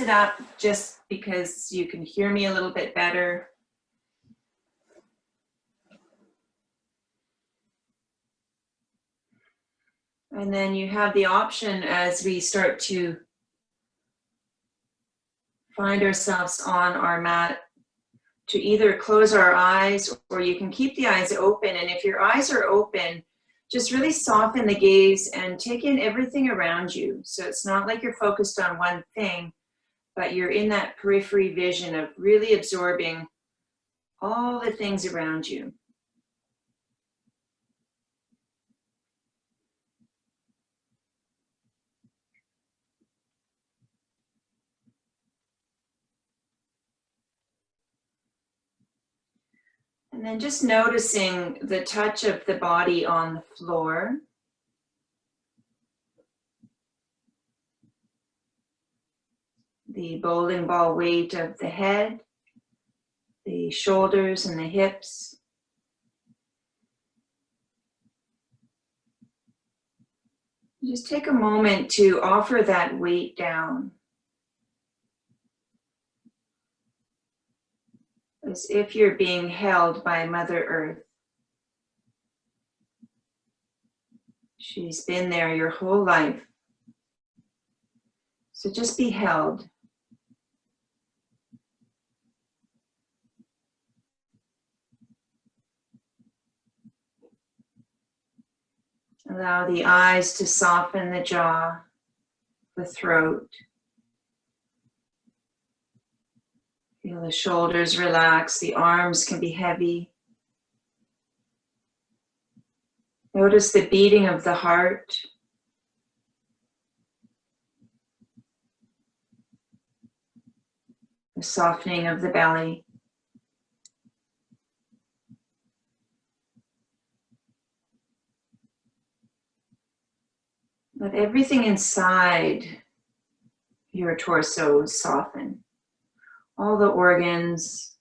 sit up just because you can hear me a little bit better. And then you have the option as we start to find ourselves on our mat to either close our eyes, or you can keep the eyes open. And if your eyes are open, just really soften the gaze and take in everything around you. So it's not like you're focused on one thing, but you're in that periphery vision of really absorbing all the things around you. And then just noticing the touch of the body on the floor. The bowling ball weight of the head, the shoulders and the hips. Just take a moment to offer that weight down, as if you're being held by Mother Earth. She's been there your whole life. So just be held. Allow the eyes to soften the jaw, the throat. Feel the shoulders relax, the arms can be heavy. Notice the beating of the heart. The softening of the belly. Let everything inside your torso soften. All the organs,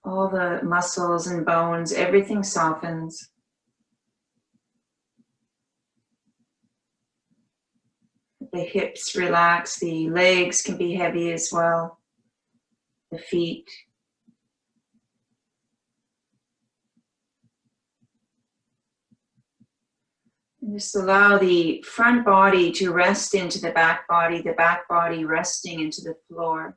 all the muscles and bones, everything softens. The hips relax, the legs can be heavy as well, the feet. And just allow the front body to rest into the back body resting into the floor.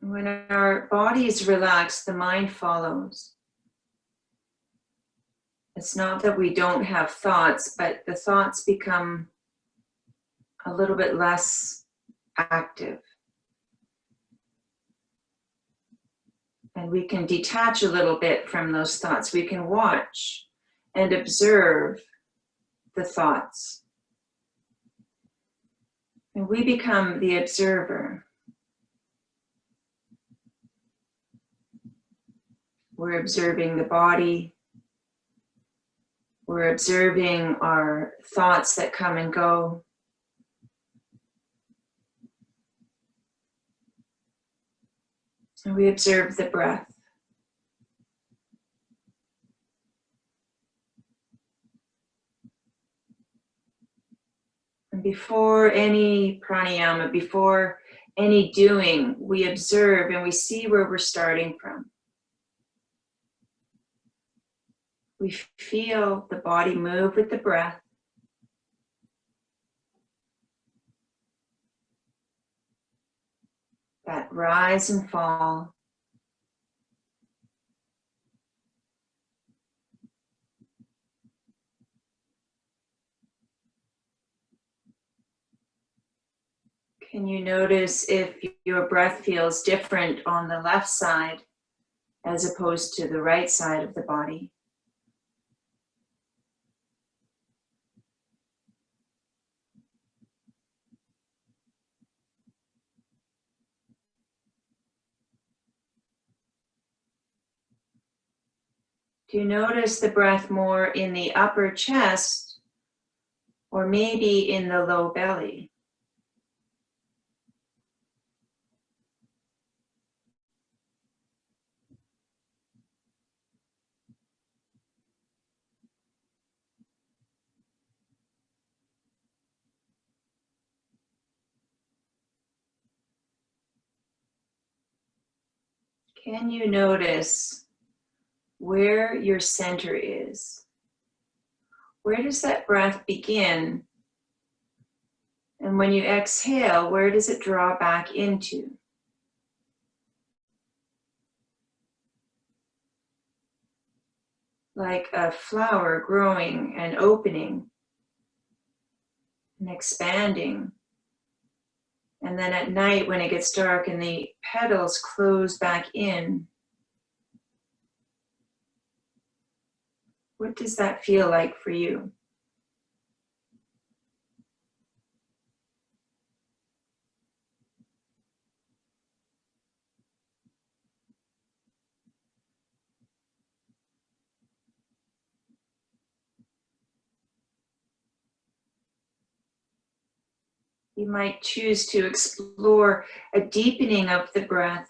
When our body is relaxed, the mind follows. It's not that we don't have thoughts, but the thoughts become a little bit less active. And we can detach a little bit from those thoughts. We can watch and observe the thoughts. And we become the observer. We're observing the body. We're observing our thoughts that come and go. And we observe the breath. And before any pranayama, before any doing, we observe and we see where we're starting from. We feel the body move with the breath. That rise and fall. Can you notice if your breath feels different on the left side as opposed to the right side of the body? Do you notice the breath more in the upper chest or maybe in the low belly? Can you notice where your center is? Where does that breath begin? And when you exhale, where does it draw back into? Like a flower growing and opening and expanding. And then at night when it gets dark and the petals close back in, what does that feel like for you? You might choose to explore a deepening of the breath,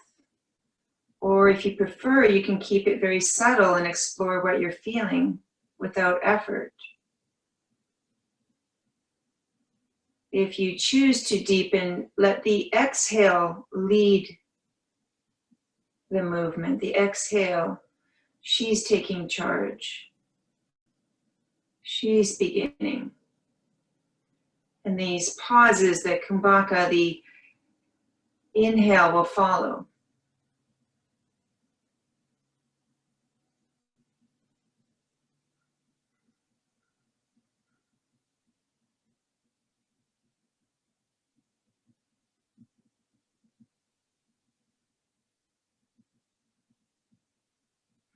or if you prefer, you can keep it very subtle and explore what you're feeling without effort. If you choose to deepen, let the exhale lead the movement. The exhale, she's taking charge. She's beginning. And these pauses, the kumbhaka, the inhale will follow.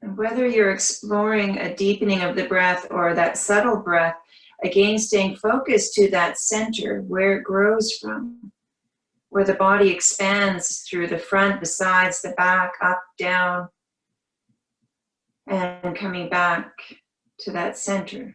And whether you're exploring a deepening of the breath or that subtle breath, again, staying focused to that center, where it grows from, where the body expands through the front, the sides, the back, up, down, and coming back to that center.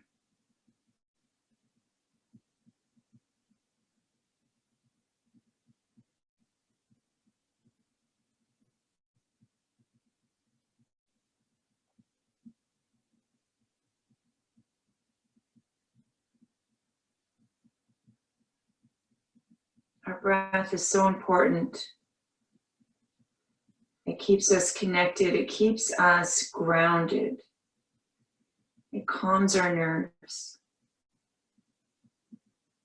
Our breath is so important. It keeps us connected. It keeps us grounded. It calms our nerves.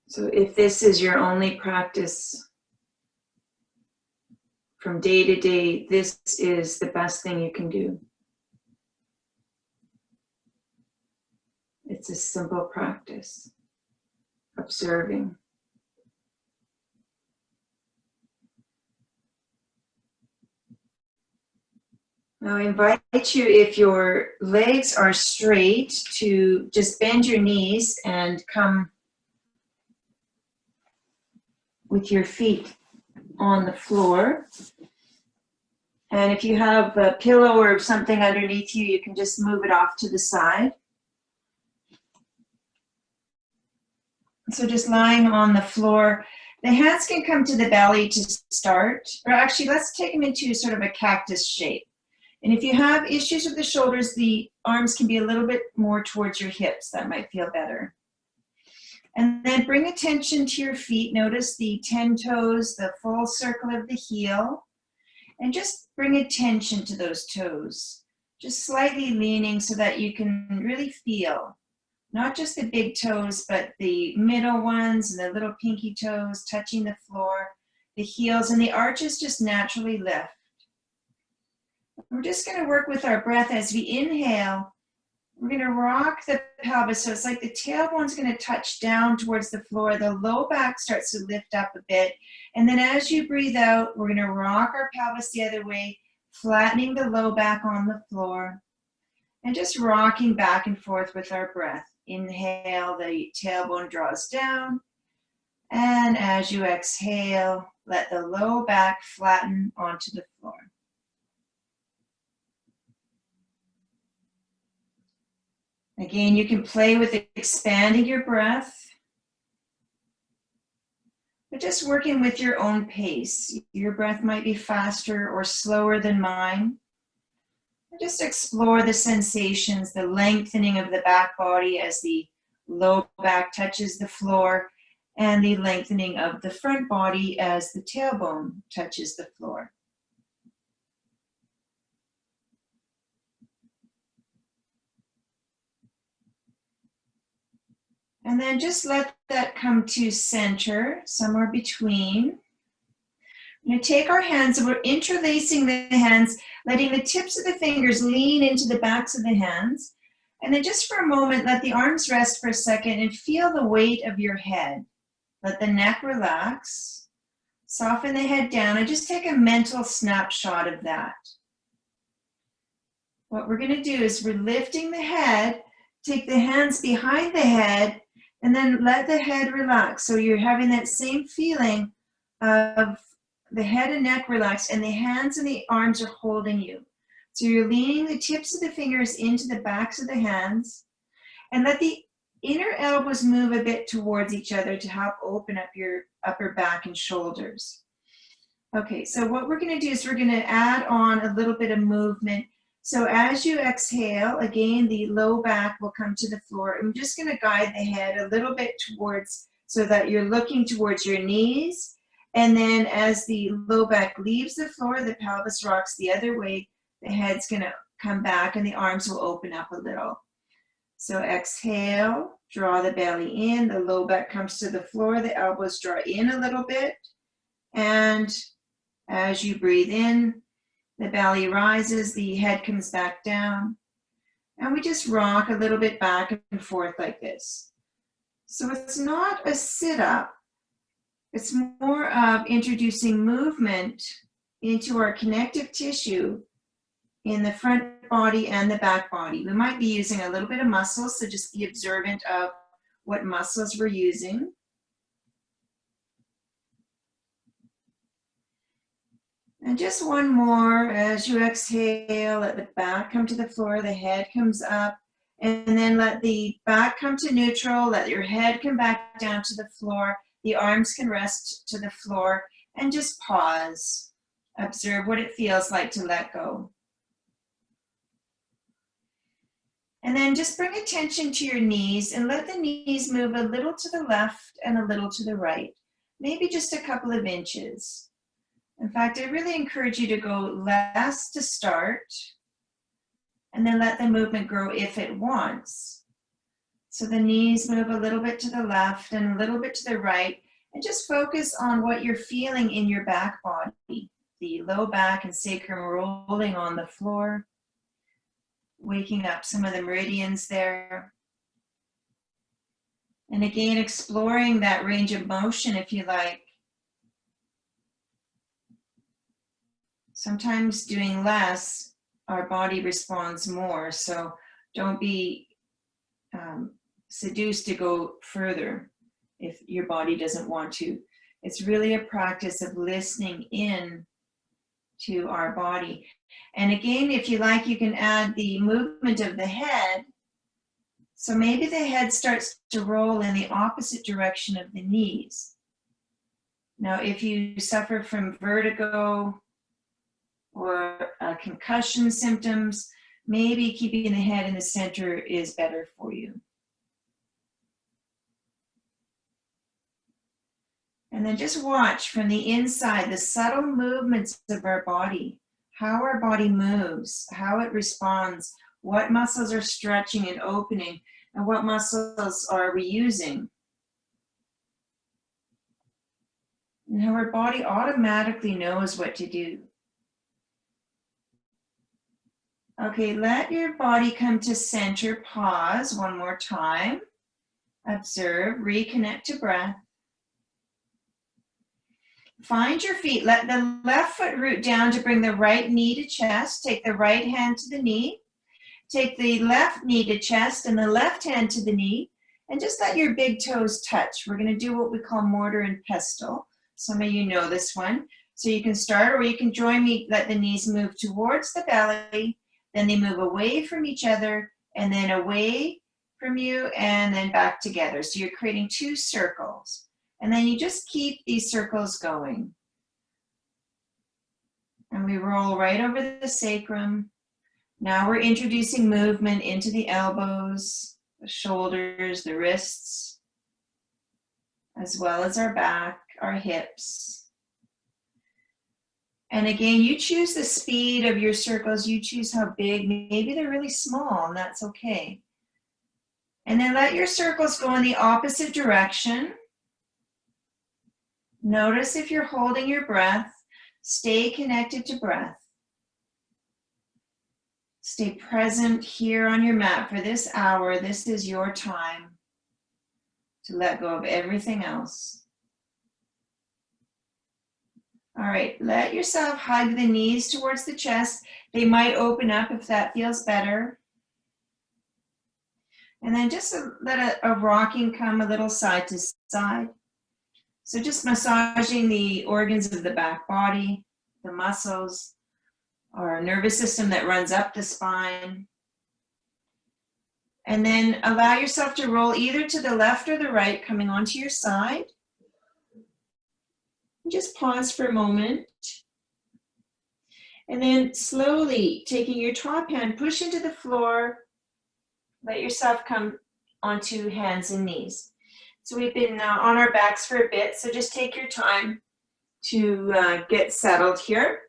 So if this is your only practice from day to day, this is the best thing you can do. It's a simple practice, observing. Now I invite you, if your legs are straight, to just bend your knees and come with your feet on the floor. And if you have a pillow or something underneath you, you can just move it off to the side. So just lying on the floor. The hands can come to the belly to start, or actually let's take them into sort of a cactus shape. And if you have issues with the shoulders, the arms can be a little bit more towards your hips. That might feel better. And then bring attention to your feet. Notice the 10 toes, the full circle of the heel. And just bring attention to those toes. Just slightly leaning so that you can really feel, not just the big toes, but the middle ones and the little pinky toes touching the floor, the heels, and the arches just naturally lift. We're just going to work with our breath as we inhale. We're going to rock the pelvis, so it's like the tailbone's going to touch down towards the floor. The low back starts to lift up a bit. And then as you breathe out, we're going to rock our pelvis the other way, flattening the low back on the floor. And just rocking back and forth with our breath. Inhale, the tailbone draws down. And as you exhale, let the low back flatten onto the floor. Again, you can play with expanding your breath, but just working with your own pace. Your breath might be faster or slower than mine. Just explore the sensations, the lengthening of the back body as the low back touches the floor, and the lengthening of the front body as the tailbone touches the floor. And then just let that come to center, somewhere between. We're going to take our hands and we're interlacing the hands, letting the tips of the fingers lean into the backs of the hands. And then just for a moment, let the arms rest for a second and feel the weight of your head. Let the neck relax. Soften the head down and just take a mental snapshot of that. What we're going to do is we're lifting the head, take the hands behind the head, and then let the head relax. So you're having that same feeling of the head and neck relaxed, and the hands and the arms are holding you. So you're leaning the tips of the fingers into the backs of the hands, and let the inner elbows move a bit towards each other to help open up your upper back and shoulders. Okay, so what we're going to do is we're going to add on a little bit of movement. So as you exhale, again, the low back will come to the floor. I'm just going to guide the head a little bit towards, so that you're looking towards your knees. And then as the low back leaves the floor, the pelvis rocks the other way. The head's going to come back and the arms will open up a little. So exhale, draw the belly in, the low back comes to the floor, the elbows draw in a little bit. And as you breathe in, the belly rises, the head comes back down. And we just rock a little bit back and forth like this. So it's not a sit-up. It's more of introducing movement into our connective tissue in the front body and the back body. We might be using a little bit of muscle, so just be observant of what muscles we're using. And just one more. As you exhale, let the back come to the floor, the head comes up, and then let the back come to neutral, let your head come back down to the floor, the arms can rest to the floor, and just pause. Observe what it feels like to let go. And then just bring attention to your knees and let the knees move a little to the left and a little to the right, maybe just a couple of inches. In fact, I really encourage you to go less to start, and then let the movement grow if it wants. So the knees move a little bit to the left and a little bit to the right, and just focus on what you're feeling in your back body. The low back and sacrum rolling on the floor, waking up some of the meridians there. And again, exploring that range of motion if you like. Sometimes doing less, our body responds more, so don't be seduced to go further if your body doesn't want to. It's really a practice of listening in to our body. And again, if you like, you can add the movement of the head. So maybe the head starts to roll in the opposite direction of the knees. Now, if you suffer from vertigo or concussion symptoms, maybe keeping the head in the center is better for you. And then just watch from the inside the subtle movements of our body, how our body moves, how it responds, what muscles are stretching and opening, and what muscles are we using. And how our body automatically knows what to do. Okay, let your body come to center. Pause one more time. Observe, reconnect to breath. Find your feet. Let the left foot root down to bring the right knee to chest. Take the right hand to the knee. Take the left knee to chest and the left hand to the knee. And just let your big toes touch. We're going to do what we call mortar and pestle. Some of you know this one. So you can start, or you can join me. Let the knees move towards the belly. Then they move away from each other, and then away from you, and then back together. So you're creating two circles. And then you just keep these circles going. And we roll right over the sacrum. Now we're introducing movement into the elbows, the shoulders, the wrists, as well as our back, our hips. And again, you choose the speed of your circles. You choose how big. Maybe they're really small, and that's okay. And then let your circles go in the opposite direction. Notice if you're holding your breath. Stay connected to breath. Stay present here on your mat for this hour. This is your time to let go of everything else. All right, let yourself hug the knees towards the chest. They might open up if that feels better. And then just let a rocking come a little side to side. So just massaging the organs of the back body, the muscles, or nervous system that runs up the spine. And then allow yourself to roll either to the left or the right, coming onto your side. Just pause for a moment. And then slowly taking your top hand, push into the floor. Let yourself come onto hands and knees. So we've been on our backs for a bit, so just take your time to get settled here.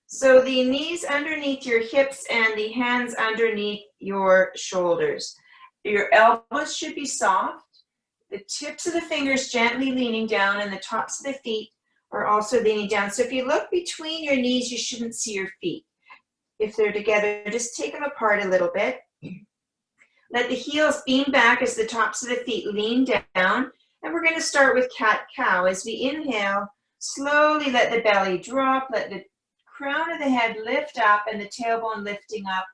So the knees underneath your hips and the hands underneath your shoulders. Your elbows should be soft. The tips of the fingers gently leaning down, and the tops of the feet are also leaning down. So if you look between your knees, you shouldn't see your feet. If they're together, just take them apart a little bit. Let the heels beam back as the tops of the feet lean down. And we're going to start with cat-cow. As we inhale, slowly let the belly drop, let the crown of the head lift up and the tailbone lifting up.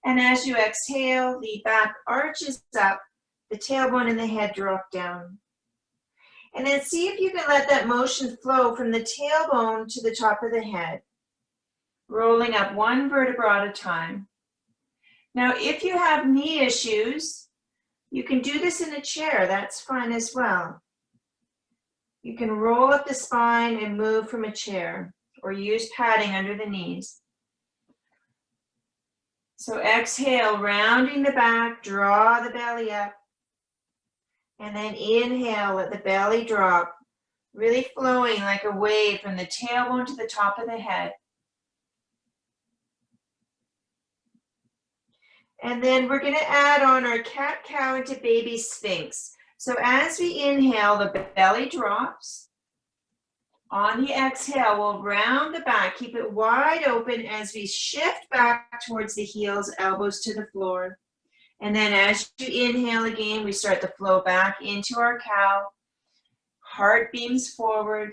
And as you exhale, the back arches up, the tailbone and the head drop down. And then see if you can let that motion flow from the tailbone to the top of the head, rolling up one vertebra at a time. Now, if you have knee issues, you can do this in a chair. That's fine as well. You can roll up the spine and move from a chair, or use padding under the knees. So exhale, rounding the back, draw the belly up. And then inhale, let the belly drop, really flowing like a wave from the tailbone to the top of the head. And then we're going to add on our cat-cow into baby sphinx. So as we inhale, the belly drops. On the exhale, we'll round the back, keep it wide open as we shift back towards the heels, elbows to the floor. And then as you inhale again, we start to flow back into our cow. Heart beams forward.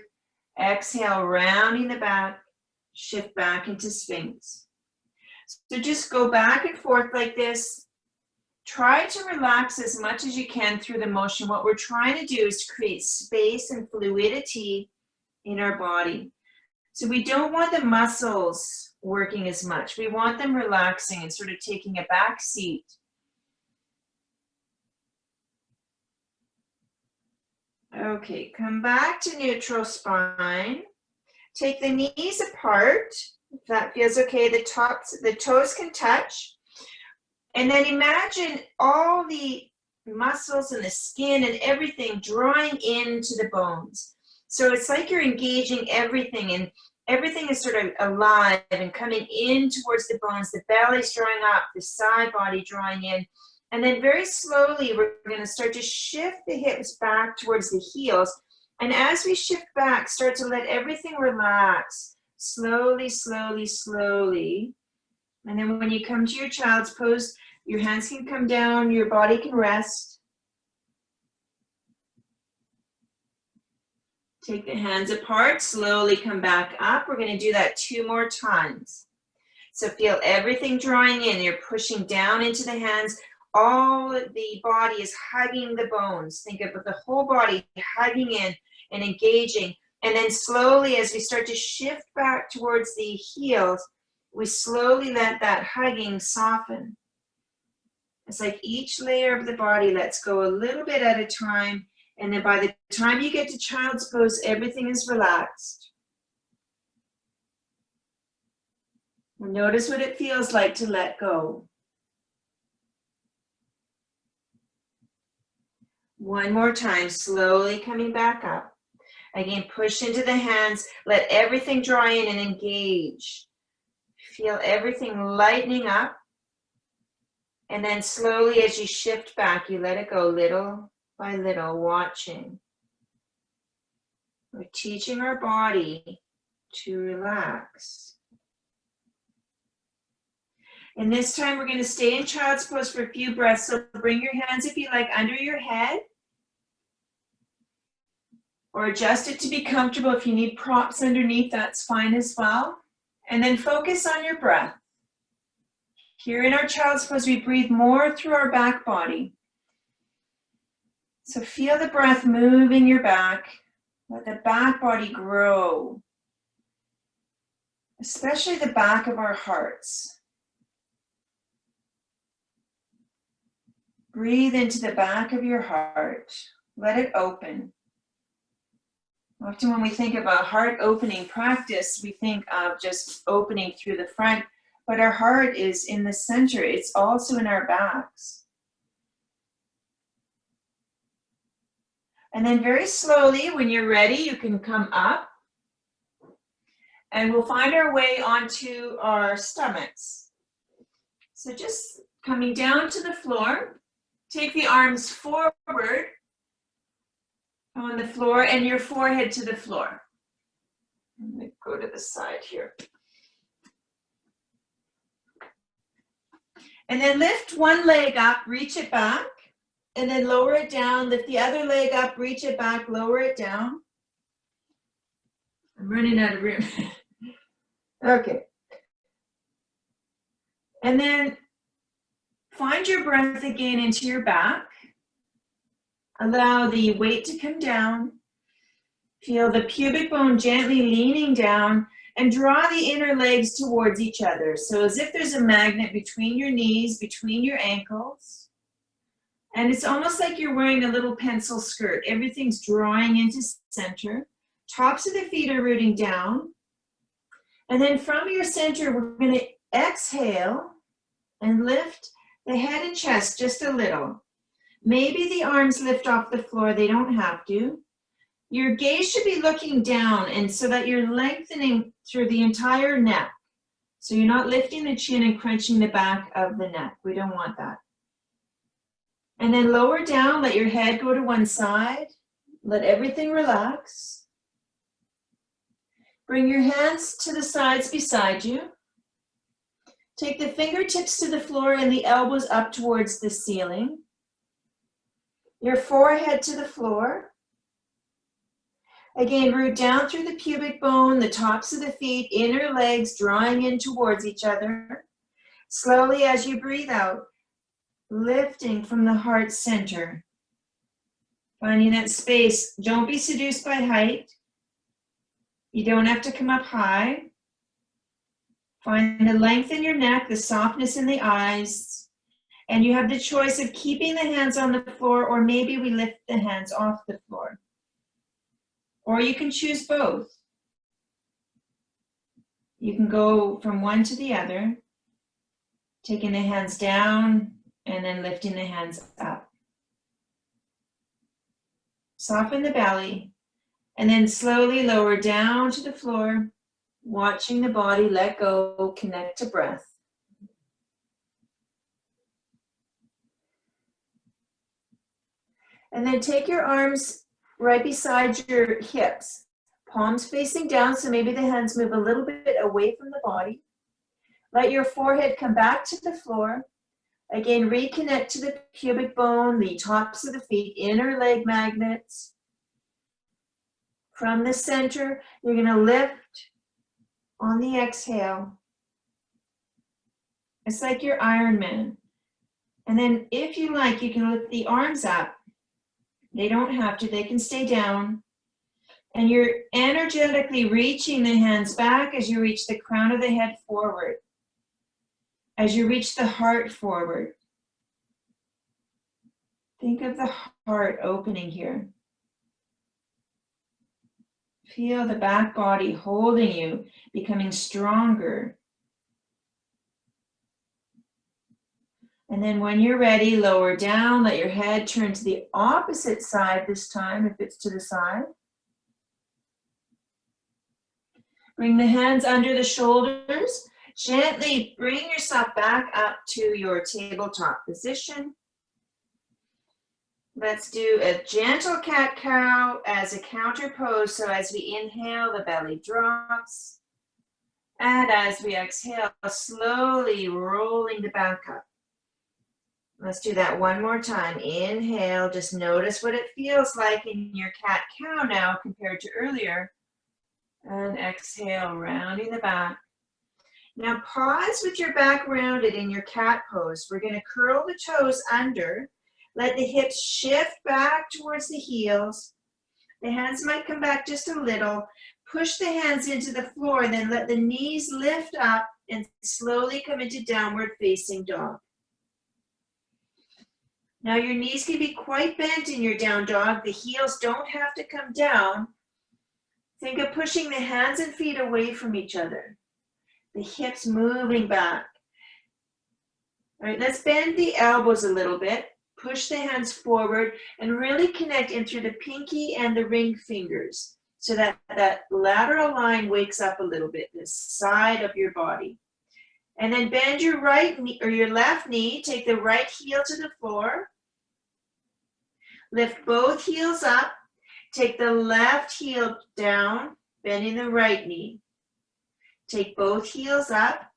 Exhale, rounding the back, shift back into sphinx. So just go back and forth like this. Try to relax as much as you can through the motion. What we're trying to do is create space and fluidity in our body. So we don't want the muscles working as much. We want them relaxing and sort of taking a back seat. Okay, come back to neutral spine. Take the knees apart. If that feels okay, the toes can touch. And then imagine all the muscles and the skin and everything drawing into the bones. So it's like you're engaging everything, and everything is sort of alive and coming in towards the bones. The belly's drawing up, the side body drawing in. And then very slowly, we're going to start to shift the hips back towards the heels. And as we shift back, start to let everything relax. Slowly, slowly, slowly. And then when you come to your child's pose, your hands can come down, your body can rest. Take the hands apart, slowly come back up. We're going to do that 2 more times. So feel everything drawing in. You're pushing down into the hands. All the body is hugging the bones. Think of the whole body hugging in and engaging. And then slowly, as we start to shift back towards the heels, we slowly let that hugging soften. It's like each layer of the body lets go a little bit at a time. And then by the time you get to child's pose, everything is relaxed. And notice what it feels like to let go. One more time, slowly coming back up. Again, push into the hands. Let everything draw in and engage. Feel everything lightening up. And then slowly as you shift back, you let it go little by little, watching. We're teaching our body to relax. And this time we're going to stay in child's pose for a few breaths. So bring your hands, if you like, under your head. Or adjust it to be comfortable. If you need props underneath, that's fine as well. And then focus on your breath. Here in our child's pose, we breathe more through our back body. So feel the breath moving your back. Let the back body grow. Especially the back of our hearts. Breathe into the back of your heart. Let it open. Often when we think about heart opening practice, we think of just opening through the front, but our heart is in the center. It's also in our backs. And then very slowly, when you're ready, you can come up and we'll find our way onto our stomachs. So just coming down to the floor, take the arms forward on the floor and your forehead to the floor. Let me go to the side here. And then lift one leg up, reach it back, and then lower it down. Lift the other leg up, reach it back, lower it down. I'm running out of room. Okay. And then find your breath again into your back. Allow the weight to come down. Feel the pubic bone gently leaning down and draw the inner legs towards each other. So as if there's a magnet between your knees, between your ankles. And it's almost like you're wearing a little pencil skirt. Everything's drawing into center. Tops of the feet are rooting down. And then from your center, we're going to exhale and lift the head and chest just a little. Maybe the arms lift off the floor, they don't have to. Your gaze should be looking down and so that you're lengthening through the entire neck. So you're not lifting the chin and crunching the back of the neck. We don't want that. And then lower down, let your head go to one side. Let everything relax. Bring your hands to the sides beside you. Take the fingertips to the floor and the elbows up towards the ceiling. Your forehead to the floor. Again, root down through the pubic bone, the tops of the feet, inner legs drawing in towards each other. Slowly as you breathe out, lifting from the heart center. Finding that space. Don't be seduced by height. You don't have to come up high. Find the length in your neck, the softness in the eyes. And you have the choice of keeping the hands on the floor, or maybe we lift the hands off the floor. Or you can choose both. You can go from one to the other, taking the hands down and then lifting the hands up. Soften the belly, and then slowly lower down to the floor, watching the body let go, connect to breath. And then take your arms right beside your hips, palms facing down, so maybe the hands move a little bit away from the body. Let your forehead come back to the floor. Again, reconnect to the pubic bone, the tops of the feet, inner leg magnets. From the center, you're going to lift on the exhale. It's like your Iron Man. And then if you like, you can lift the arms up. They don't have to, they can stay down. And you're energetically reaching the hands back as you reach the crown of the head forward. As you reach the heart forward. Think of the heart opening here. Feel the back body holding you, becoming stronger. And then when you're ready, lower down, let your head turn to the opposite side this time, if it's to the side. Bring the hands under the shoulders. Gently bring yourself back up to your tabletop position. Let's do a gentle cat-cow as a counter pose. So as we inhale, the belly drops. And as we exhale, slowly rolling the back up. Let's do that one more time. Inhale, just notice what it feels like in your cat-cow now compared to earlier. And exhale, rounding the back. Now pause with your back rounded in your cat pose. We're going to curl the toes under. Let the hips shift back towards the heels. The hands might come back just a little. Push the hands into the floor and then let the knees lift up and slowly come into downward facing dog. Now your knees can be quite bent in your down dog. The heels don't have to come down. Think of pushing the hands and feet away from each other. The hips moving back. All right, let's bend the elbows a little bit. Push the hands forward and really connect in through the pinky and the ring fingers so that that lateral line wakes up a little bit, the side of your body. And then bend your right knee or your left knee, take the right heel to the floor. Lift both heels up, take the left heel down, bending the right knee. Take both heels up.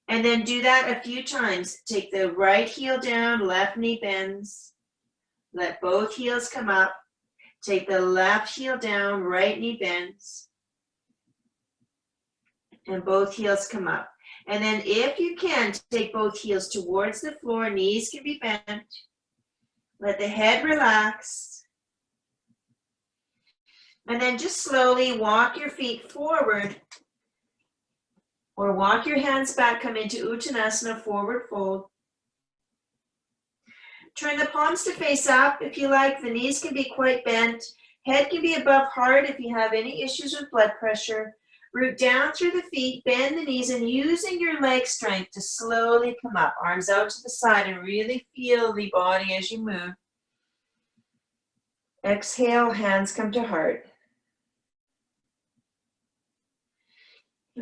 And then do that a few times. Take the right heel down, left knee bends. Let both heels come up. Take the left heel down, right knee bends. And both heels come up. And then if you can, take both heels towards the floor, knees can be bent. Let the head relax. And then just slowly walk your feet forward. Or walk your hands back, come into Uttanasana, forward fold. Turn the palms to face up if you like. The knees can be quite bent. Head can be above heart if you have any issues with blood pressure. Root down through the feet, bend the knees, and using your leg strength to slowly come up. Arms out to the side and really feel the body as you move. Exhale, hands come to heart.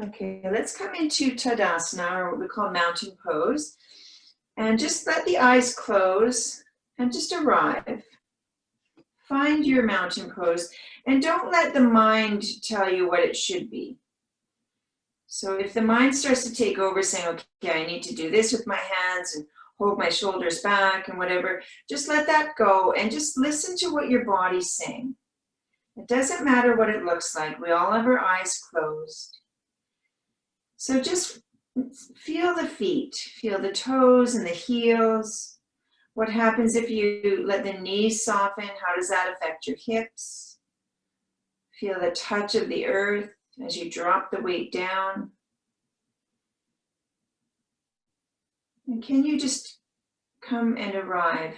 Okay, let's come into Tadasana, or what we call mountain pose. And just let the eyes close and just arrive. Find your mountain pose and don't let the mind tell you what it should be. So if the mind starts to take over saying, okay, I need to do this with my hands and hold my shoulders back and whatever, just let that go and just listen to what your body's saying. It doesn't matter what it looks like. We all have our eyes closed. So just feel the feet, feel the toes and the heels. What happens if you let the knees soften? How does that affect your hips? Feel the touch of the earth as you drop the weight down. And can you just come and arrive?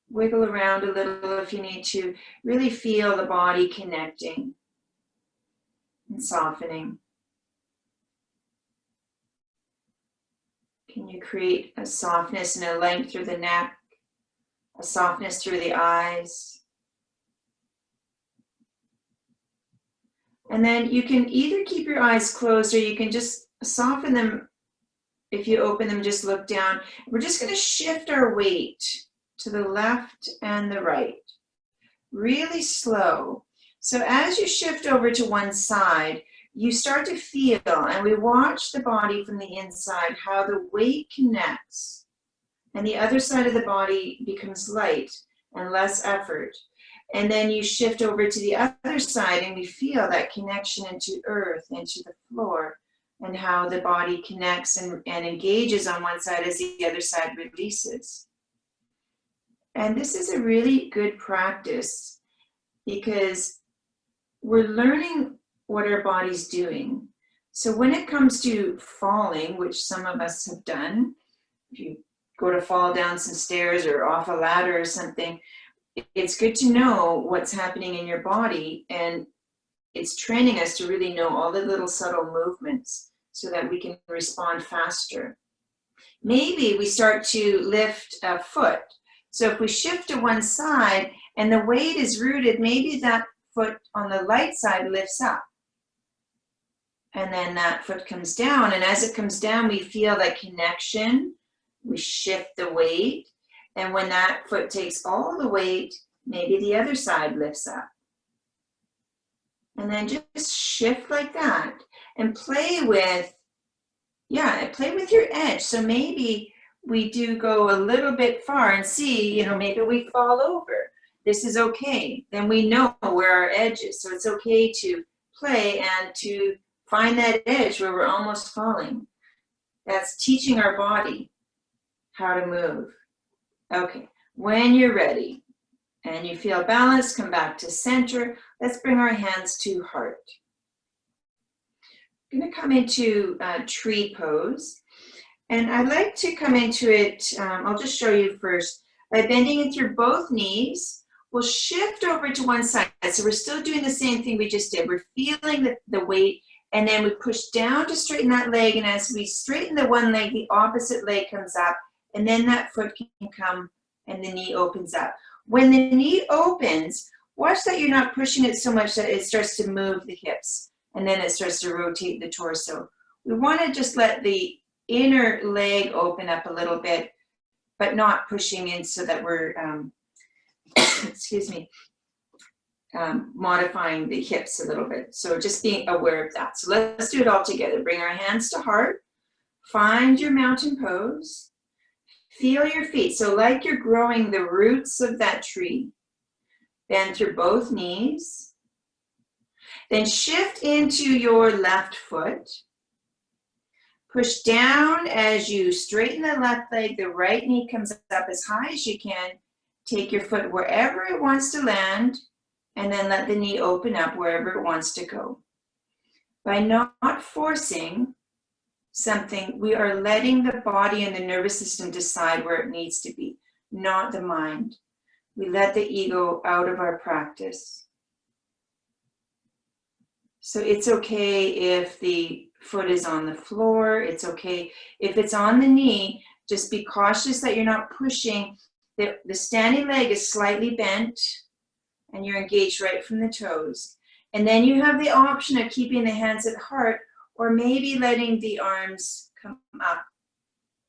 Wiggle around a little if you need to. Really feel the body connecting and softening. Can you create a softness and a length through the neck, a softness through the eyes? And then you can either keep your eyes closed or you can just soften them. If you open them, just look down. We're just going to shift our weight to the left and the right. Really slow. So as you shift over to one side, you start to feel, and we watch the body from the inside, how the weight connects. And the other side of the body becomes light and less effort. And then you shift over to the other side and we feel that connection into earth, into the floor, and how the body connects and engages on one side as the other side releases. And this is a really good practice because we're learning what our body's doing. So when it comes to falling, which some of us have done, if you go to fall down some stairs or off a ladder or something, it's good to know what's happening in your body, and it's training us to really know all the little subtle movements so that we can respond faster. Maybe we start to lift a foot. So if we shift to one side and the weight is rooted, maybe that foot on the light side lifts up. And then that foot comes down. And as it comes down, we feel that connection. We shift the weight. And when that foot takes all the weight, maybe the other side lifts up. And then just shift like that. And play with, play with your edge. So maybe we do go a little bit far and see, maybe we fall over. This is okay. Then we know where our edge is. So it's okay to play and to find that edge where we're almost falling. That's teaching our body how to move. Okay, when you're ready and you feel balanced, come back to center. Let's bring our hands to heart. I'm going to come into tree pose. And I'd like to come into it, I'll just show you first, by bending it through both knees. We'll shift over to one side. So we're still doing the same thing we just did. We're feeling the weight, and then we push down to straighten that leg. And as we straighten the one leg, the opposite leg comes up, and then that foot can come and the knee opens up. When the knee opens, watch that you're not pushing it so much that it starts to move the hips, and then it starts to rotate the torso. We want to just let the inner leg open up a little bit, but not pushing in so that we're, modifying the hips a little bit. So just being aware of that. So let's do it all together. Bring our hands to heart. Find your mountain pose. Feel your feet. So like you're growing the roots of that tree. Bend through both knees. Then shift into your left foot. Push down as you straighten the left leg. The right knee comes up as high as you can. Take your foot wherever it wants to land, and then let the knee open up wherever it wants to go. By not forcing something, we are letting the body and the nervous system decide where it needs to be, not the mind. We let the ego out of our practice. So it's okay if the foot is on the floor. It's okay if it's on the knee. Just be cautious that you're not pushing. The standing leg is slightly bent, and you're engaged right from the toes. And then you have the option of keeping the hands at heart, or maybe letting the arms come up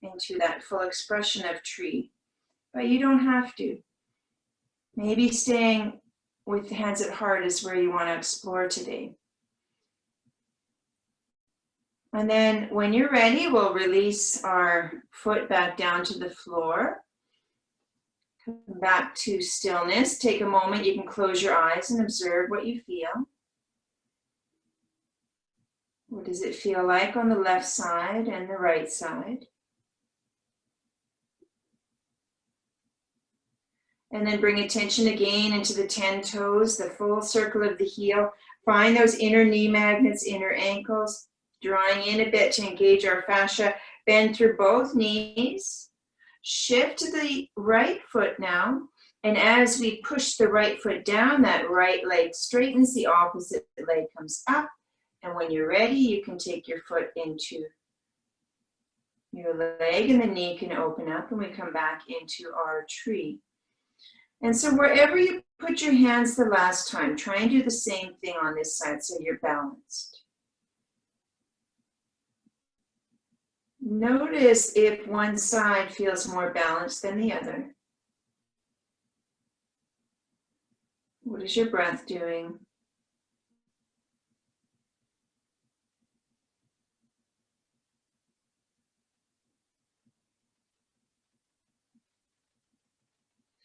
into that full expression of tree. But you don't have to. Maybe staying with the hands at heart is where you want to explore today. And then when you're ready, we'll release our foot back down to the floor. Come back to stillness. Take a moment. You can close your eyes and observe what you feel. What does it feel like on the left side and the right side? And then bring attention again into the 10 toes, the full circle of the heel. Find those inner knee magnets, inner ankles, drawing in a bit to engage our fascia. Bend through both knees. Shift to the right foot now. And as we push the right foot down, that right leg straightens, the opposite leg comes up. And when you're ready, you can take your foot into your leg and the knee can open up, and we come back into our tree. And so wherever you put your hands the last time, try and do the same thing on this side so you're balanced. Notice if one side feels more balanced than the other. What is your breath doing?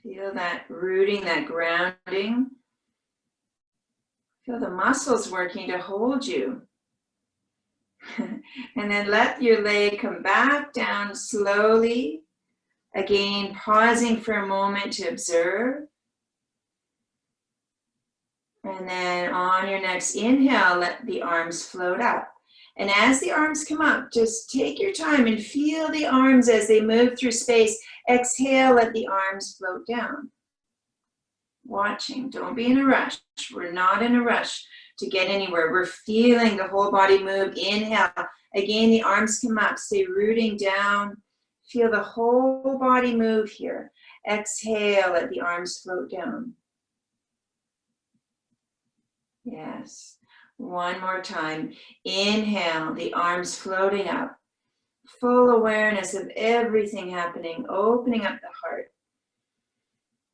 Feel that rooting, that grounding. Feel the muscles working to hold you. And then let your leg come back down slowly. Again, pausing for a moment to observe. And then on your next inhale, let the arms float up. And as the arms come up, just take your time and feel the arms as they move through space. Exhale, let the arms float down. Watching, don't be in a rush. We're not in a rush to get anywhere. We're feeling the whole body move. Inhale. Again, the arms come up. Stay rooting down. Feel the whole body move here. Exhale, let the arms float down. Yes. One more time. Inhale, the arms floating up. Full awareness of everything happening, opening up the heart.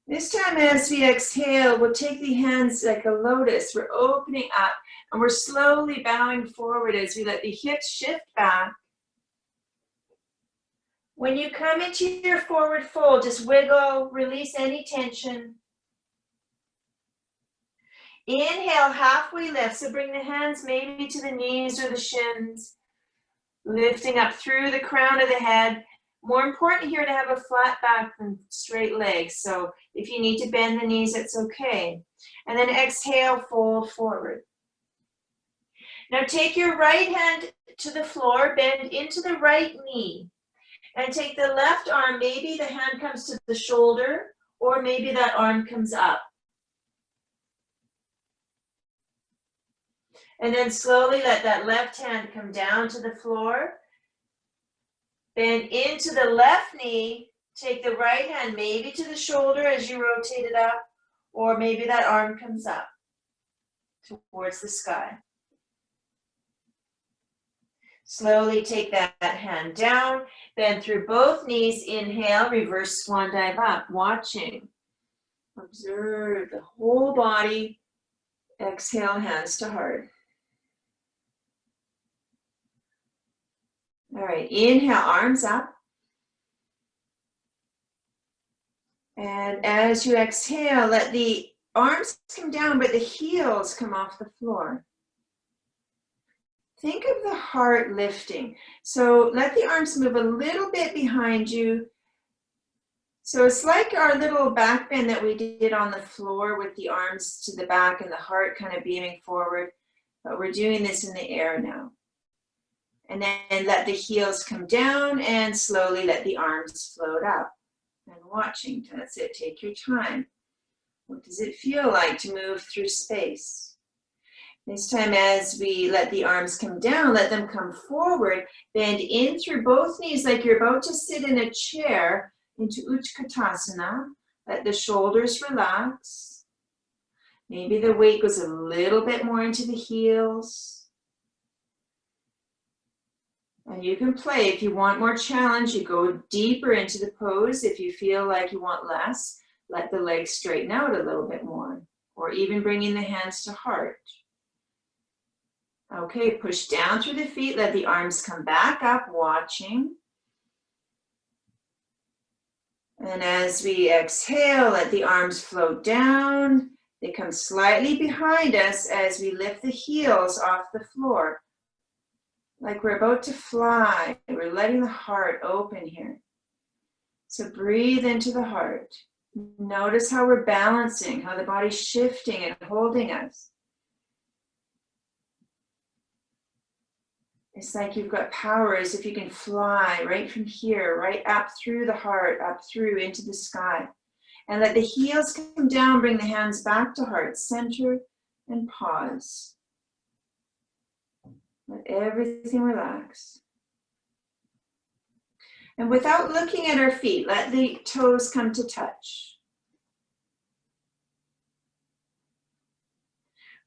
This time as we exhale, we'll take the hands like a lotus. We're opening up and we're slowly bowing forward as we let the hips shift back. When you come into your forward fold, just wiggle, release any tension. Inhale, halfway lift. So bring the hands maybe to the knees or the shins. Lifting up through the crown of the head. More important here to have a flat back than straight legs. So if you need to bend the knees, it's okay. And then exhale, fold forward. Now take your right hand to the floor, bend into the right knee. And take the left arm, maybe the hand comes to the shoulder, or maybe that arm comes up. And then slowly let that left hand come down to the floor. Bend into the left knee. Take the right hand maybe to the shoulder as you rotate it up, or maybe that arm comes up towards the sky. Slowly take that hand down, bend through both knees, inhale, reverse swan dive up, watching. Observe the whole body, exhale, hands to heart. All right, inhale, arms up. And as you exhale, let the arms come down, but the heels come off the floor. Think of the heart lifting. So let the arms move a little bit behind you. So it's like our little back bend that we did on the floor with the arms to the back and the heart kind of beaming forward. But we're doing this in the air now. And then let the heels come down and slowly let the arms float up. And watching, that's it, take your time. What does it feel like to move through space? This time as we let the arms come down, let them come forward, bend in through both knees like you're about to sit in a chair into Utkatasana. Let the shoulders relax. Maybe the weight goes a little bit more into the heels. And you can play. If you want more challenge, you go deeper into the pose. If you feel like you want less, let the legs straighten out a little bit more, or even bringing the hands to heart. Okay, push down through the feet, let the arms come back up, watching. And as we exhale, let the arms float down. They come slightly behind us as we lift the heels off the floor. Like we're about to fly. We're letting the heart open here. So breathe into the heart. Notice how we're balancing, how the body's shifting and holding us. It's like you've got power, as if you can fly right from here, right up through the heart, up through into the sky. And let the heels come down, bring the hands back to heart center and pause. Let everything relax. And without looking at our feet, let the toes come to touch.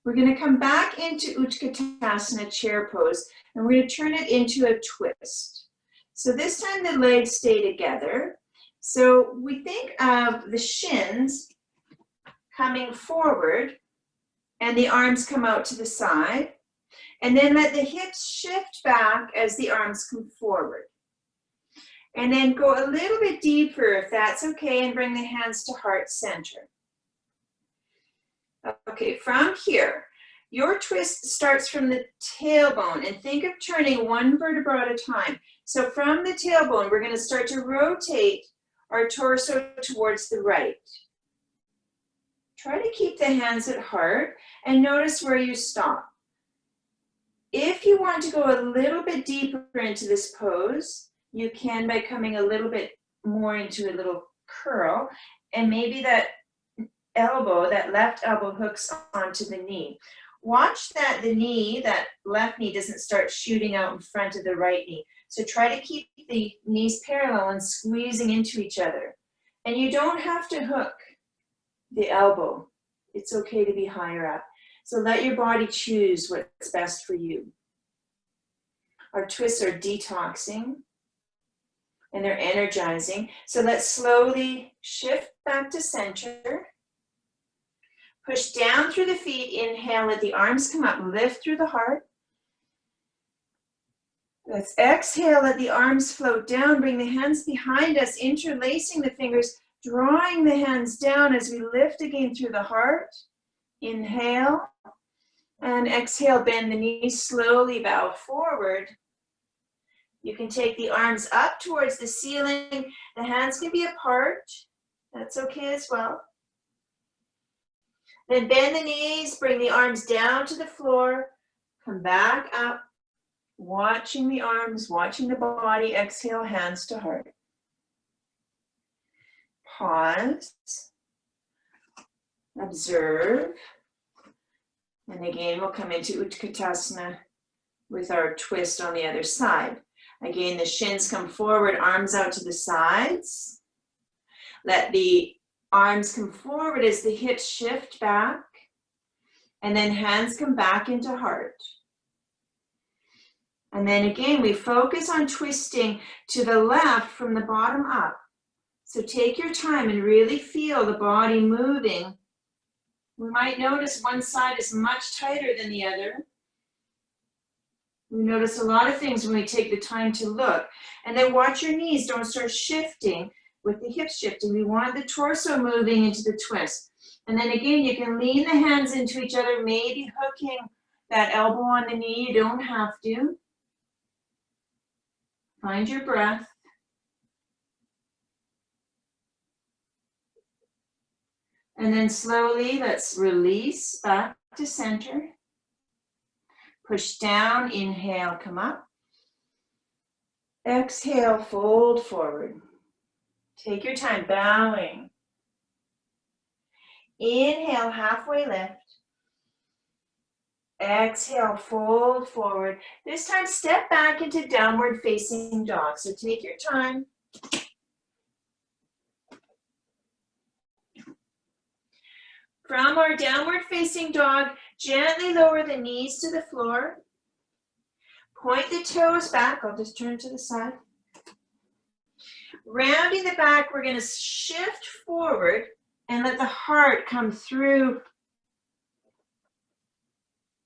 We're going to come back into Utkatasana chair pose, and we're going to turn it into a twist. So this time the legs stay together. So we think of the shins coming forward and the arms come out to the side. And then let the hips shift back as the arms come forward. And then go a little bit deeper if that's okay, and bring the hands to heart center. Okay, from here, your twist starts from the tailbone, and think of turning one vertebra at a time. So from the tailbone, we're going to start to rotate our torso towards the right. Try to keep the hands at heart and notice where you stop. If you want to go a little bit deeper into this pose, you can by coming a little bit more into a little curl, and maybe that elbow, that left elbow hooks onto the knee. Watch that the knee, that left knee, doesn't start shooting out in front of the right knee. So try to keep the knees parallel and squeezing into each other. And you don't have to hook the elbow. It's okay to be higher up. So let your body choose what's best for you. Our twists are detoxing and they're energizing. So let's slowly shift back to center. Push down through the feet. Inhale, let the arms come up. Lift through the heart. Let's exhale, let the arms float down. Bring the hands behind us, interlacing the fingers, drawing the hands down as we lift again through the heart. Inhale. And exhale, bend the knees, slowly bow forward. You can take the arms up towards the ceiling. The hands can be apart. That's okay as well. Then bend the knees, bring the arms down to the floor. Come back up, watching the arms, watching the body. Exhale, hands to heart. Pause. Observe. And again, we'll come into Utkatasana with our twist on the other side. Again, the shins come forward, arms out to the sides. Let the arms come forward as the hips shift back. And then hands come back into heart. And then again, we focus on twisting to the left from the bottom up. So take your time and really feel the body moving. We might notice one side is much tighter than the other. We notice a lot of things when we take the time to look. And then watch your knees, don't start shifting with the hips shifting. We want the torso moving into the twist. And then again, you can lean the hands into each other, maybe hooking that elbow on the knee. You don't have to. Find your breath. And then slowly, let's release back to center. Push down, inhale, come up. Exhale, fold forward. Take your time, bowing. Inhale, halfway lift. Exhale, fold forward. This time, step back into downward facing dog. So take your time. From our downward facing dog, gently lower the knees to the floor. Point the toes back. I'll just turn to the side. Rounding the back, we're going to shift forward and let the heart come through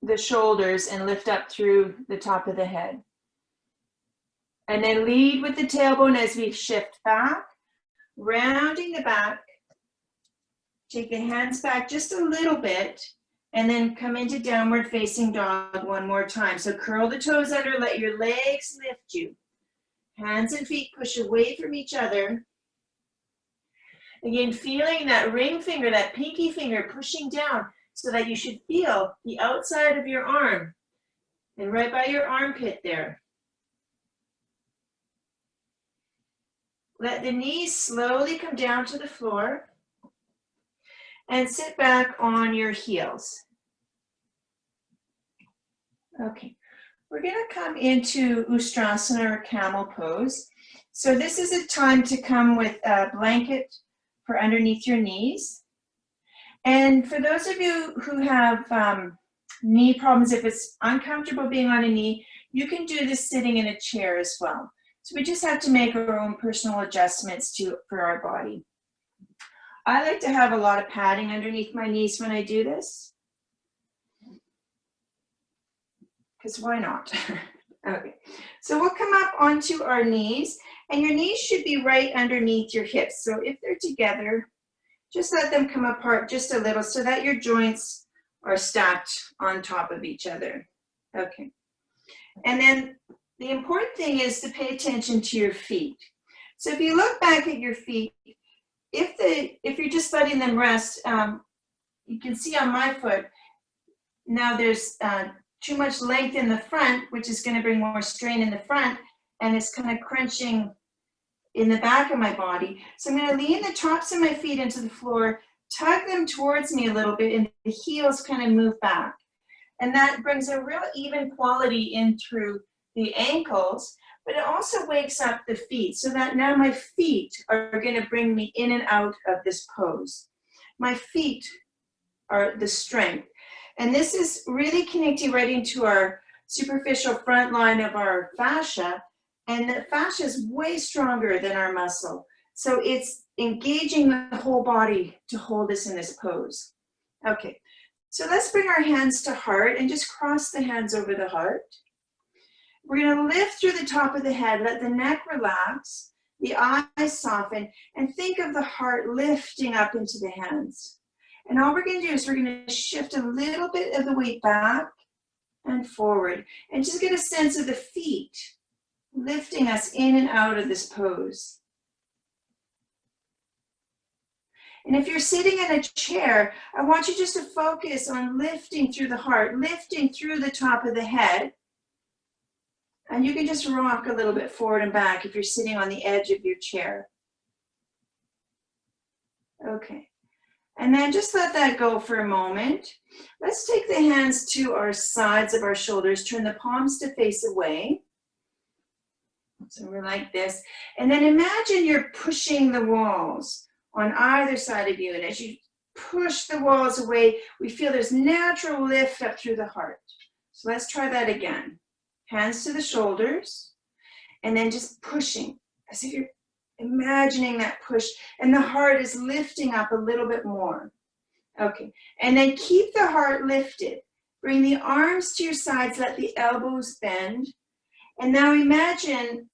the shoulders and lift up through the top of the head. And then lead with the tailbone as we shift back, rounding the back. Take the hands back just a little bit and then come into downward facing dog one more time. So curl the toes under, let your legs lift you. Hands and feet push away from each other. Again, feeling that ring finger, that pinky finger pushing down so that you should feel the outside of your arm and right by your armpit there. Let the knees slowly come down to the floor. And sit back on your heels. Okay, we're going to come into Ustrasana or camel pose. So this is a time to come with a blanket for underneath your knees. And for those of you who have knee problems, if it's uncomfortable being on a knee, you can do this sitting in a chair as well. So we just have to make our own personal adjustments for our body. I like to have a lot of padding underneath my knees when I do this. Because why not? Okay, so we'll come up onto our knees, and your knees should be right underneath your hips. So if they're together, just let them come apart just a little so that your joints are stacked on top of each other. Okay, and then the important thing is to pay attention to your feet. So if you look back at your feet, if you're just letting them rest, you can see on my foot, now there's too much length in the front, which is going to bring more strain in the front, and it's kind of crunching in the back of my body. So I'm going to lean the tops of my feet into the floor, tug them towards me a little bit, and the heels kind of move back. And that brings a real even quality in through the ankles, but it also wakes up the feet so that now my feet are going to bring me in and out of this pose. My feet are the strength. And this is really connecting right into our superficial front line of our fascia. And the fascia is way stronger than our muscle. So it's engaging the whole body to hold us in this pose. Okay, so let's bring our hands to heart and just cross the hands over the heart. We're going to lift through the top of the head, let the neck relax, the eyes soften, and think of the heart lifting up into the hands. And all we're going to do is we're going to shift a little bit of the weight back and forward, and just get a sense of the feet lifting us in and out of this pose. And if you're sitting in a chair, I want you just to focus on lifting through the heart, lifting through the top of the head. And you can just rock a little bit forward and back if you're sitting on the edge of your chair. Okay. And then just let that go for a moment. Let's take the hands to our sides of our shoulders, turn the palms to face away. So we're like this. And then imagine you're pushing the walls on either side of you. And as you push the walls away, we feel there's natural lift up through the heart. So let's try that again. Hands to the shoulders, and then just pushing, as if you're imagining that push, and the heart is lifting up a little bit more. Okay, and then keep the heart lifted. Bring the arms to your sides, let the elbows bend. And now imagine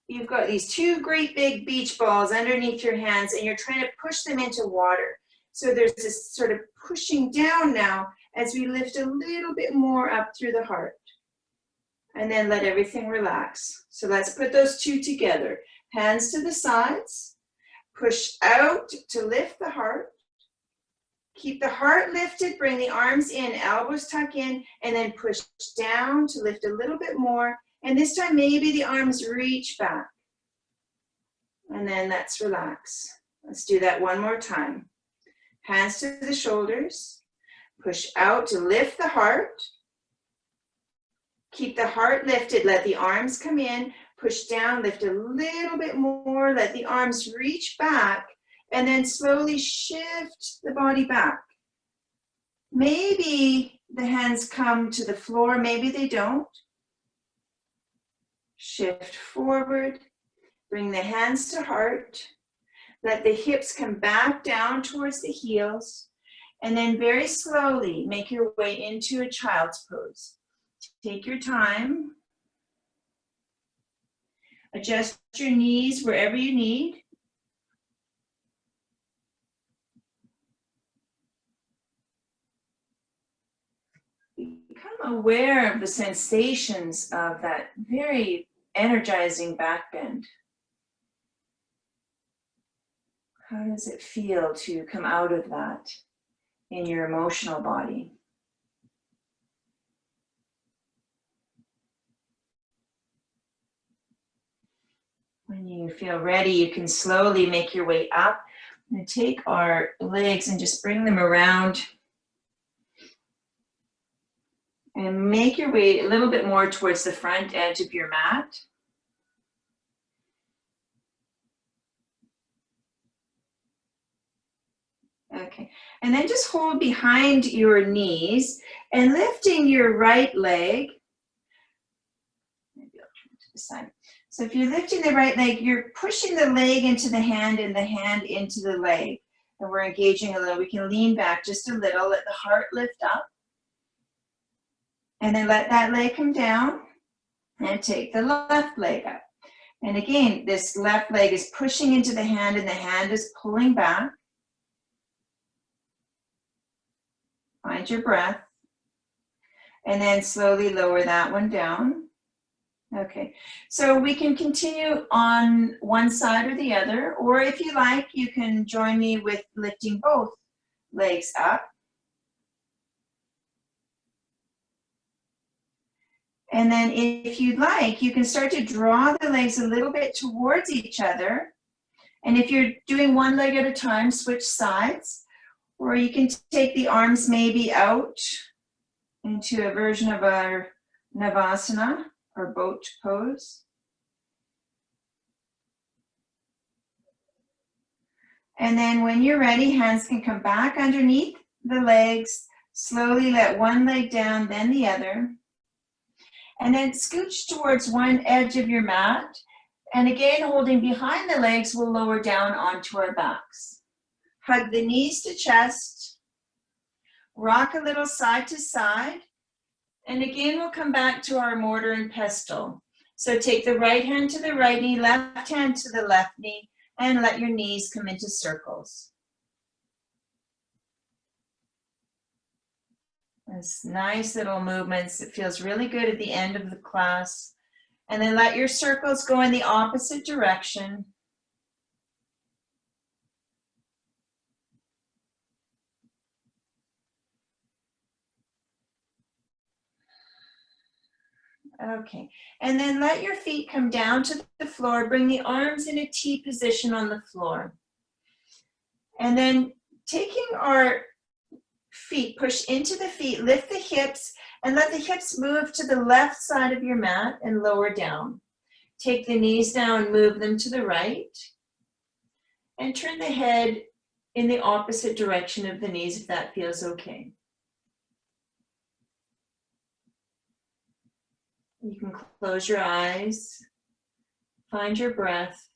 you've got these two great big beach balls underneath your hands, and you're trying to push them into water. So there's this sort of pushing down now as we lift a little bit more up through the heart. And then let everything relax. So let's put those two together. Hands to the sides. Push out to lift the heart. Keep the heart lifted. Bring the arms in, elbows tuck in, and then push down to lift a little bit more. And this time, maybe the arms reach back. And then let's relax. Let's do that one more time. Hands to the shoulders. Push out to lift the heart. Keep the heart lifted. Let the arms come in. Push down, lift a little bit more. Let the arms reach back. And then slowly shift the body back. Maybe the hands come to the floor. Maybe they don't. Shift forward. Bring the hands to heart. Let the hips come back down towards the heels. And then very slowly make your way into a child's pose. Take your time. Adjust your knees wherever you need. Become aware of the sensations of that very energizing back bend. How does it feel to come out of that in your emotional body? When you feel ready, you can slowly make your way up and take our legs and just bring them around and make your way a little bit more towards the front edge of your mat. Okay, and then just hold behind your knees and lifting your right leg. Maybe I'll turn to the side. So if you're lifting the right leg, you're pushing the leg into the hand and the hand into the leg. And we're engaging a little. We can lean back just a little, let the heart lift up. And then let that leg come down and take the left leg up. And again, this left leg is pushing into the hand and the hand is pulling back. Find your breath. And then slowly lower that one down. Okay, so we can continue on one side or the other, or if you like, you can join me with lifting both legs up. And then if you'd like, you can start to draw the legs a little bit towards each other. And if you're doing one leg at a time, switch sides, or you can take the arms maybe out into a version of our Navasana, or boat pose. And then when you're ready, hands can come back underneath the legs, Slowly let one leg down, then the other. And then scooch towards one edge of your mat. And again, holding behind the legs, we'll lower down onto our backs. Hug the knees to chest. Rock a little side to side. And again, we'll come back to our mortar and pestle. So take the right hand to the right knee, left hand to the left knee, and let your knees come into circles. Those nice little movements. It feels really good at the end of the class. And then let your circles go in the opposite direction. Okay, and then let your feet come down to the floor. Bring the arms in a T position on the floor. And then taking our feet, push into the feet, lift the hips, and let the hips move to the left side of your mat and lower down. Take the knees down, move them to the right, and turn the head in the opposite direction of the knees if that feels okay. You can close your eyes, find your breath.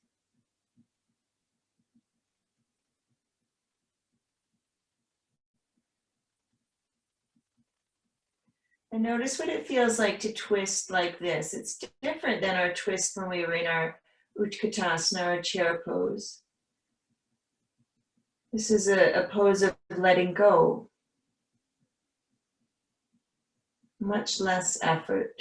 And notice what it feels like to twist like this. It's different than our twist when we were in our Utkatasana, our chair pose. This is a pose of letting go. Much less effort.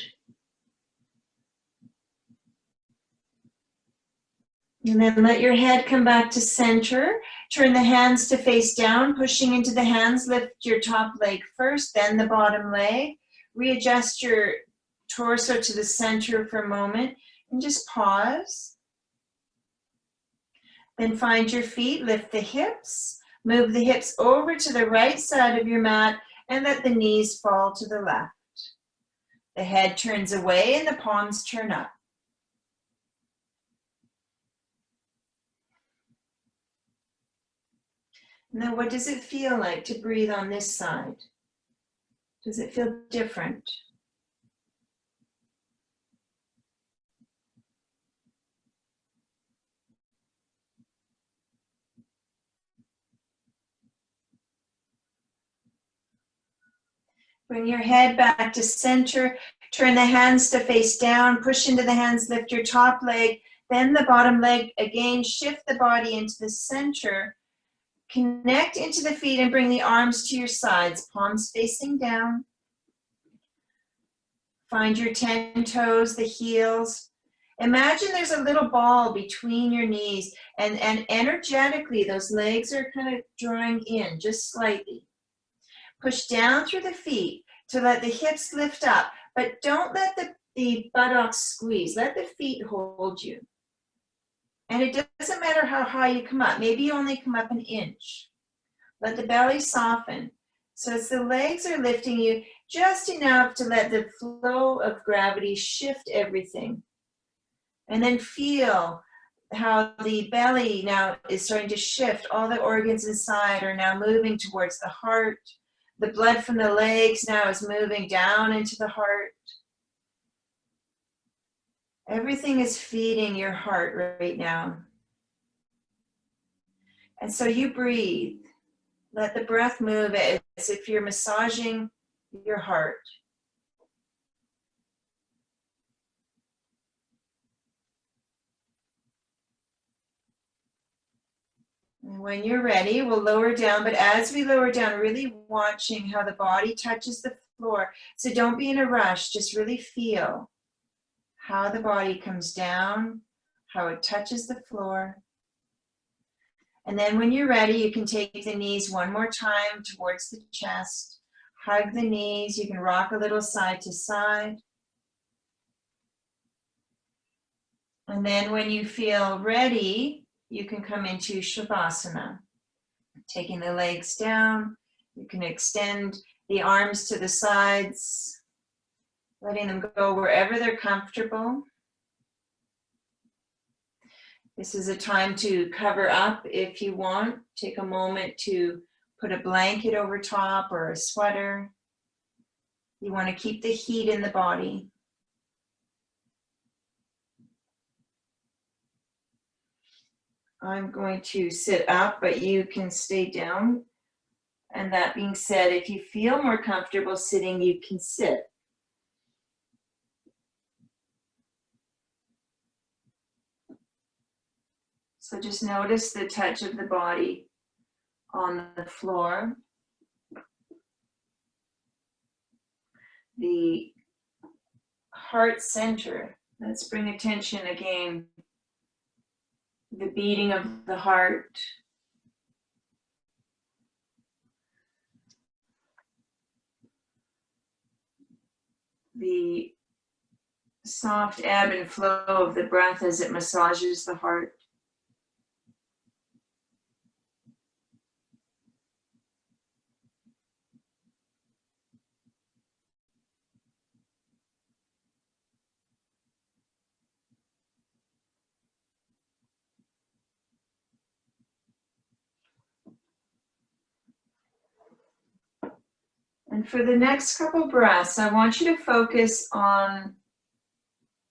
And then let your head come back to center. Turn the hands to face down, pushing into the hands. Lift your top leg first, then the bottom leg. Readjust your torso to the center for a moment and just pause. Then find your feet, lift the hips, move the hips over to the right side of your mat and let the knees fall to the left. The head turns away and the palms turn up. Now, what does it feel like to breathe on this side? Does it feel different? Bring your head back to center. Turn the hands to face down. Push into the hands. Lift your top leg, then the bottom leg. Again, shift the body into the center. Connect into the feet and bring the arms to your sides, palms facing down. Find your 10 toes, the heels. Imagine there's a little ball between your knees and energetically those legs are kind of drawing in just slightly. Push down through the feet to let the hips lift up, but don't let the buttocks squeeze. Let the feet hold you. And it doesn't matter how high you come up. Maybe you only come up an inch. Let the belly soften. So as the legs are lifting you, just enough to let the flow of gravity shift everything. And then feel how the belly now is starting to shift. All the organs inside are now moving towards the heart. The blood from the legs now is moving down into the heart. Everything is feeding your heart right now. And so you breathe. Let the breath move as if you're massaging your heart. And when you're ready, we'll lower down, but as we lower down, really watching how the body touches the floor. So don't be in a rush, just really feel how the body comes down, how it touches the floor. And then when you're ready, you can take the knees one more time towards the chest. Hug the knees. You can rock a little side to side. And then when you feel ready, you can come into Shavasana. Taking the legs down, you can extend the arms to the sides, letting them go wherever they're comfortable. This is a time to cover up if you want. Take a moment to Put a blanket over top or a sweater. You want to keep the heat in the body. I'm going to sit up, but you can stay down. And that being said, if you feel more comfortable sitting, you can sit. So just notice the touch of the body on the floor. The heart center. Let's bring attention again. The beating of the heart. The soft ebb and flow of the breath as it massages the heart. And for the next couple breaths, I want you to focus on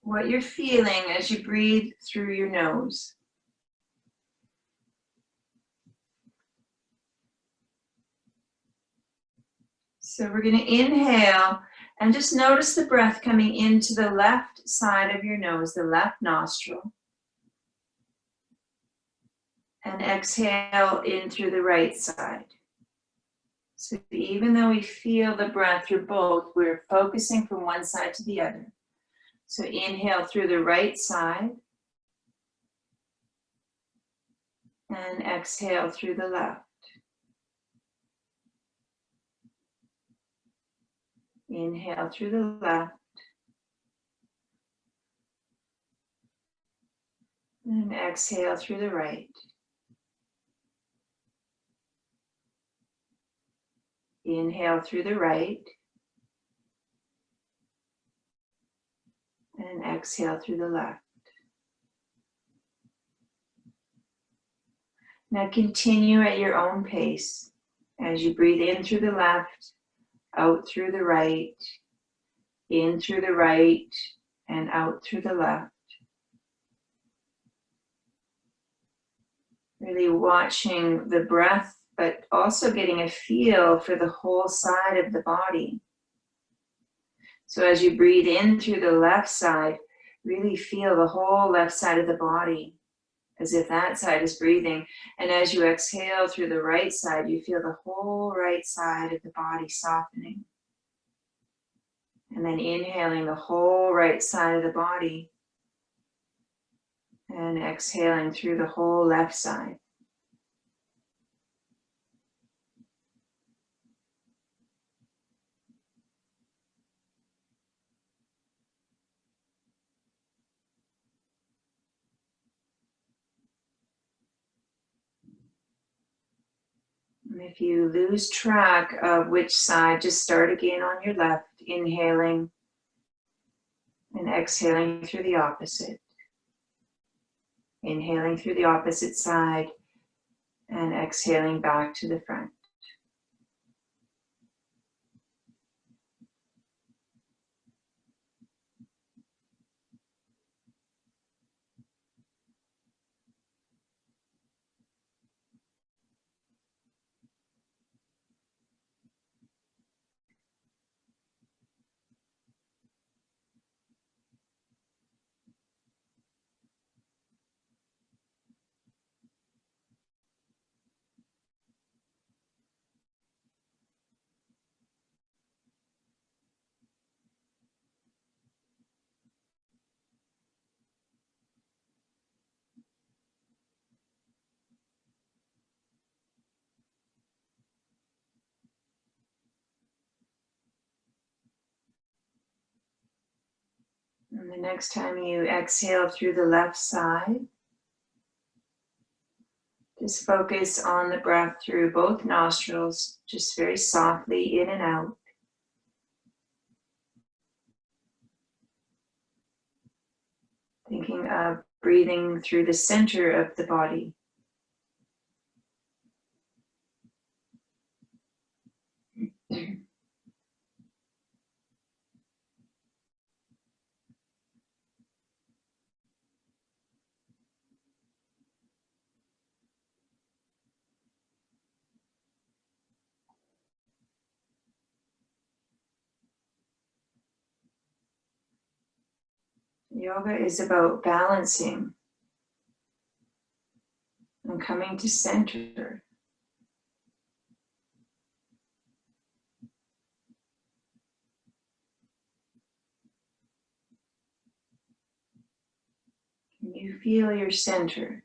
what you're feeling as you breathe through your nose. So we're going to inhale and just notice the breath coming into the left side of your nose, the left nostril. And exhale in through the right side. So even though we feel the breath through both, we're focusing from one side to the other. So inhale through the right side. And exhale through the left. Inhale through the left. And exhale through the right. Inhale through the right. And exhale through the left. Now continue at your own pace as you breathe in through the left, out through the right, in through the right, and out through the left. Really watching the breath, but also getting a feel for the whole side of the body. So as you breathe in through the left side, really feel the whole left side of the body as if that side is breathing. And as you exhale through the right side, you feel the whole right side of the body softening. And then inhaling the whole right side of the body and exhaling through the whole left side. And if you lose track of which side, just start again on your left, inhaling and exhaling through the opposite. Inhaling through the opposite side and exhaling back to the front. And the next time you exhale through the left side, just focus on the breath through both nostrils, just very softly in and out. Thinking of breathing through the center of the body. Yoga is about balancing and coming to center. Can you feel your center?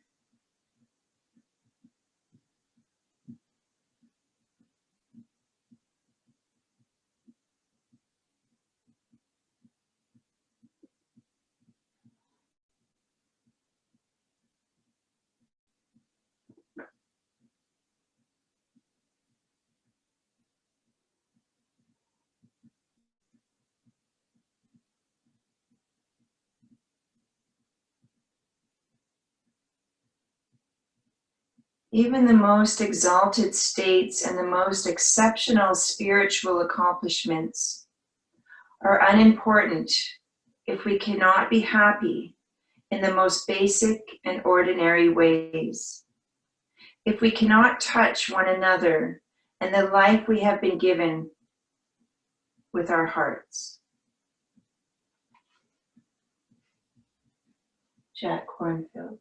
Even the most exalted states and the most exceptional spiritual accomplishments are unimportant if we cannot be happy in the most basic and ordinary ways. If we cannot touch one another and the life we have been given with our hearts. Jack Cornfield.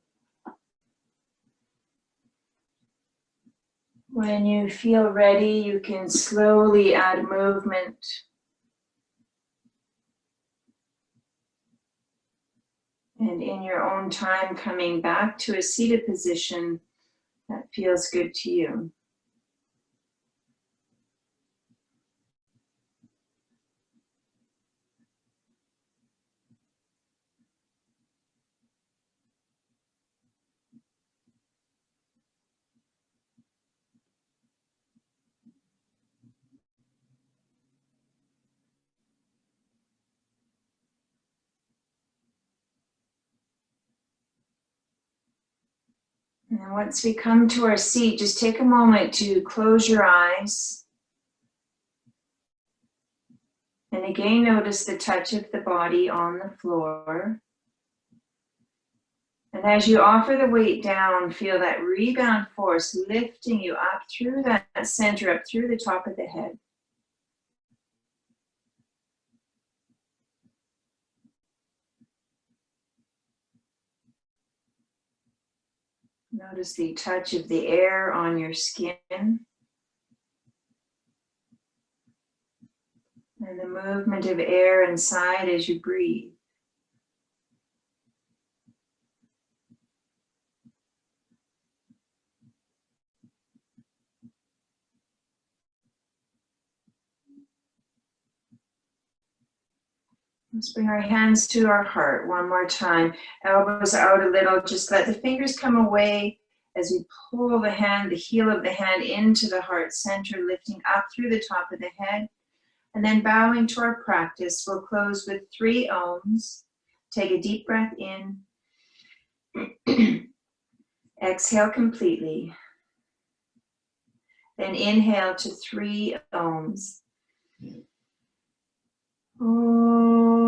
When you feel ready, you can slowly add movement. And in your own time, coming back to a seated position that feels good to you. And once we come to our seat, just take a moment to close your eyes. And again, notice the touch of the body on the floor. And as you offer the weight down, feel that rebound force lifting you up through that center, up through the top of the head. Notice the touch of the air on your skin. And the movement of air inside as you breathe. Let's bring our hands to our heart one more time. Elbows out a little. Just let the fingers come away as we pull the hand, the heel of the hand into the heart center, lifting up through the top of the head. And then bowing to our practice, we'll close with 3 ohms. Take a deep breath in. Exhale completely. Then inhale to 3 ohms. Om.